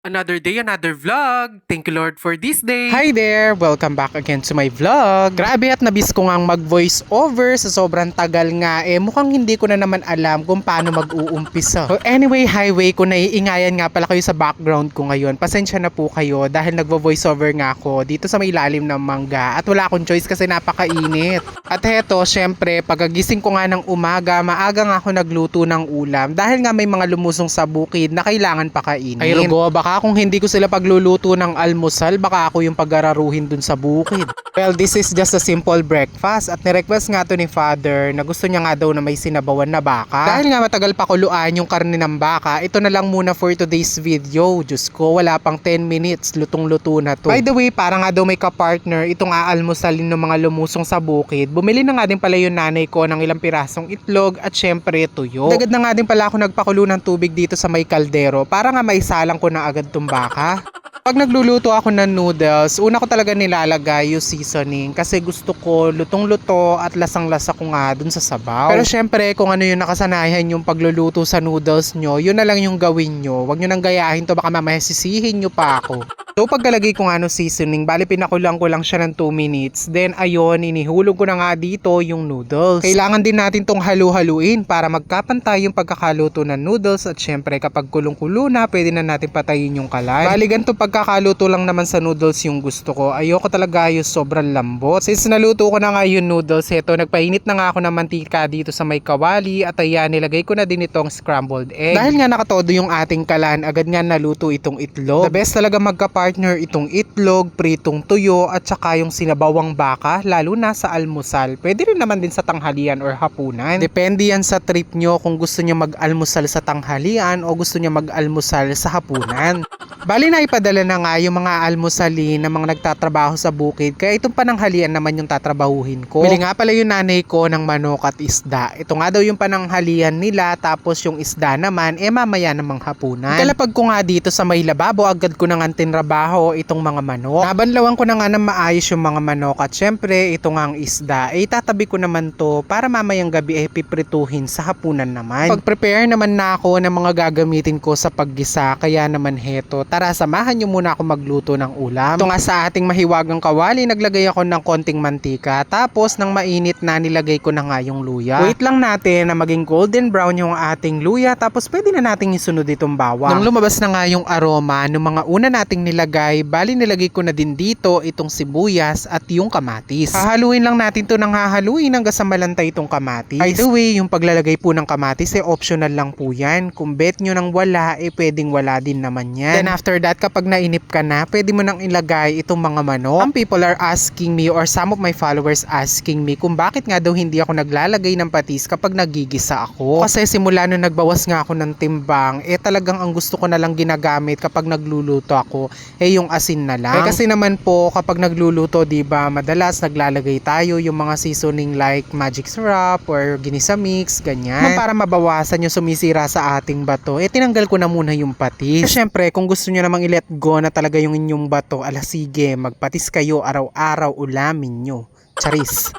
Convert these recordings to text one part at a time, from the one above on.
Another day, another vlog. Thank you Lord for this day. Hi there! Welcome back again to my vlog. Grabe at nabis ko ngang mag-voice over sa sobrang tagal nga mukhang hindi ko na naman alam kung paano mag-uumpisa. So anyway, highway ko naiingayan nga pala kayo sa background ko ngayon. Pasensya na po kayo dahil nagvo-voice over nga ako dito sa may ilalim ng mangga at wala akong choice kasi napakainit. At heto, syempre, pagagising ko nga ng umaga, maaga nga ako nagluto ng ulam dahil nga may mga lumusong sa bukid na kailangan pakainin. Ay rugo, baka kung hindi ko sila pagluluto ng almusal, baka ako yung pag-araruhin dun sa bukid. Well, this is just a simple breakfast at nirequest nga to ni Father na gusto niya nga daw na may sinabawan na baka. Dahil nga matagal pa kuluan yung karne ng baka, ito na lang muna for today's video. Diyos ko, wala pang 10 minutes, lutong-luto na to. By the way, para nga daw may ka-partner itong aalmusalin ng mga lumusong sa bukid, bumili na nga din pala yung nanay ko ng ilang pirasong itlog at syempre tuyo. Dagad na nga din pala ako nagpakulo ng tubig dito sa may kaldero para nga maisalang ko na agad tong baka. Pag nagluluto ako ng noodles, una ko talaga nilalagay yung seasoning kasi gusto ko lutong-luto at lasang-lasa ko nga dun sa sabaw. Pero syempre, kung ano yung nakasanayan yung pagluluto sa noodles nyo, yun na lang yung gawin nyo. Huwag nyo nang gayahin to, baka mamaya sisihin nyo pa ako. So pagkalagay ko nga ng seasoning, bali pinakulang ko lang siya ng 2 minutes. Then ayun, inihulog ko na nga dito yung noodles. Kailangan din natin tong halu-haluin para magkapantay yung pagkakaluto ng noodles. At syempre kapag kulong-kulo na, pwede na natin patayin yung kalan. Bali ganito pagkakaluto lang naman sa noodles yung gusto ko. Ayoko talaga yung sobrang lambot. Since naluto ko na nga yung noodles, eto nagpainit na nga ako ng mantika dito sa may kawali. At ayan, nilagay ko na din itong scrambled egg. Dahil nga nakatodo yung ating kalan, agad nga naluto itong itlog. The best talaga magka-partner itong itlog, pritong tuyo at saka yung sinabawang baka, lalo na sa almusal. Pwede rin naman din sa tanghalian or hapunan. Depende yan sa trip nyo kung gusto nyo mag-almusal sa tanghalian o gusto nyo mag-almusal sa hapunan. Bali na ipadala na nga yung mga almusalin ng mga nagtatrabaho sa bukid, kaya itong pananghalian naman yung tatrabahuhin ko. Bili nga pala yung nanay ko ng manok at isda. Ito nga daw yung pananghalian nila, tapos yung isda naman mamaya namang hapunan. Kalapag ko nga dito sa may lababo, agad ko na nga tinrabaho itong mga manok. Nabanlawan ko na nga ng maayos yung mga manok at syempre ito nga ang isda. Itatabi ko naman to para mamayang gabi piprituhin sa hapunan naman. Pag-prepare naman na ako ng mga gagamitin ko sa paggisa, kaya naman heto. Tara, samahan nyo muna ako magluto ng ulam. Ito nga sa ating mahiwagang kawali, naglagay ako ng konting mantika. Tapos nang mainit na, nilagay ko na nga yung luya. Wait lang natin na maging golden brown yung ating luya. Tapos pwede na nating isunod itong bawang. Nang lumabas na nga yung aroma ng mga una nating nilagay, bali nilagay ko na din dito itong sibuyas at yung kamatis. Hahaluin lang natin to ng hahaluin hanggang sa malantay itong kamatis. By the way, yung paglalagay po ng kamatis optional lang po yan. Kung bet nyo nang wala, pwedeng wala din naman yan. Then after that, kapag nainip ka na, pwede mo nang ilagay itong mga manok. Some people are asking me or some of my followers asking me kung bakit nga daw hindi ako naglalagay ng patis kapag nagigisa ako. Kasi simula nung nagbawas nga ako ng timbang, talagang ang gusto ko na lang ginagamit kapag nagluluto ako, yung asin na lang. Kasi naman po, kapag nagluluto, diba, madalas naglalagay tayo yung mga seasoning like magic syrup or ginisa mix, ganyan. Para mabawasan yung sumisira sa ating bato, tinanggal ko na muna yung patis. Syempre, kung gusto nyo namang i-let go na talaga yung inyong bato, sige, magpatis kayo araw-araw, ulamin nyo. Charis.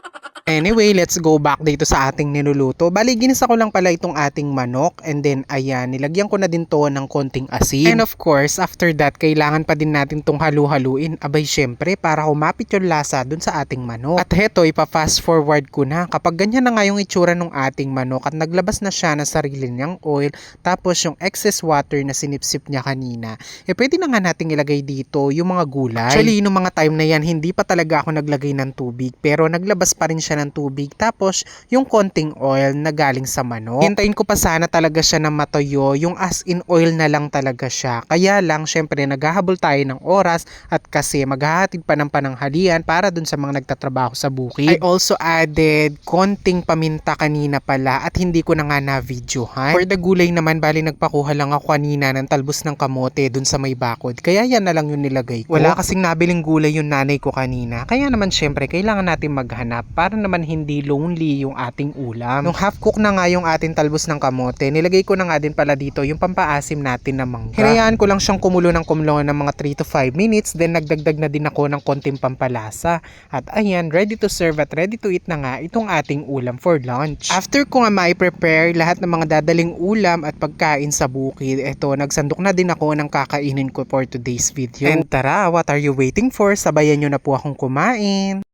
Anyway, let's go back dito sa ating niluluto. Bali, ginisa ko lang pala itong ating manok. And then, ayan, nilagyan ko na din to ng konting asin. And of course, after that, kailangan pa din natin tong halu-haluin. Abay, syempre, para humapit yung lasa dun sa ating manok. At heto, ipa-fast forward ko na. Kapag ganyan na nga yung itsura ng ating manok at naglabas na siya ng sarili niyang oil, tapos yung excess water na sinipsip niya kanina, pwede na nga nating ilagay dito yung mga gulay. Actually, nung mga time na yan, hindi pa talaga ako naglagay ng tubig. Pero naglabas pa rin siya ng tubig, tapos yung konting oil na galing sa manok. Hintayin ko pa sana talaga siya na matoyo, yung as in oil na lang talaga siya. Kaya lang, syempre naghahabol tayo ng oras at kasi maghahatid pa ng pananghalian para dun sa mga nagtatrabaho sa bukid. I also added konting paminta kanina pala at hindi ko na nga na-videohan. For the gulay naman, bali nagpakuha lang ako kanina ng talbos ng kamote dun sa may bakod. Kaya yan na lang yung nilagay ko. Wala kasing nabiling gulay yung nanay ko kanina. Kaya naman syempre kailangan natin maghanap para naman hindi lonely yung ating ulam. Nung half cook na nga yung ating talbos ng kamote, nilagay ko na nga din pala dito yung pampaasim natin na mangga. Hinayaan ko lang siyang kumulo ng mga 3 to 5 minutes, then nagdagdag na din ako ng konting pampalasa. At ayan, ready to serve at ready to eat na nga itong ating ulam for lunch. After ko nga ma-prepare lahat ng mga dadaling ulam at pagkain sa bukid, eto, nagsandok na din ako ng kakainin ko for today's video. And tara, what are you waiting for? Sabayan nyo na po akong kumain.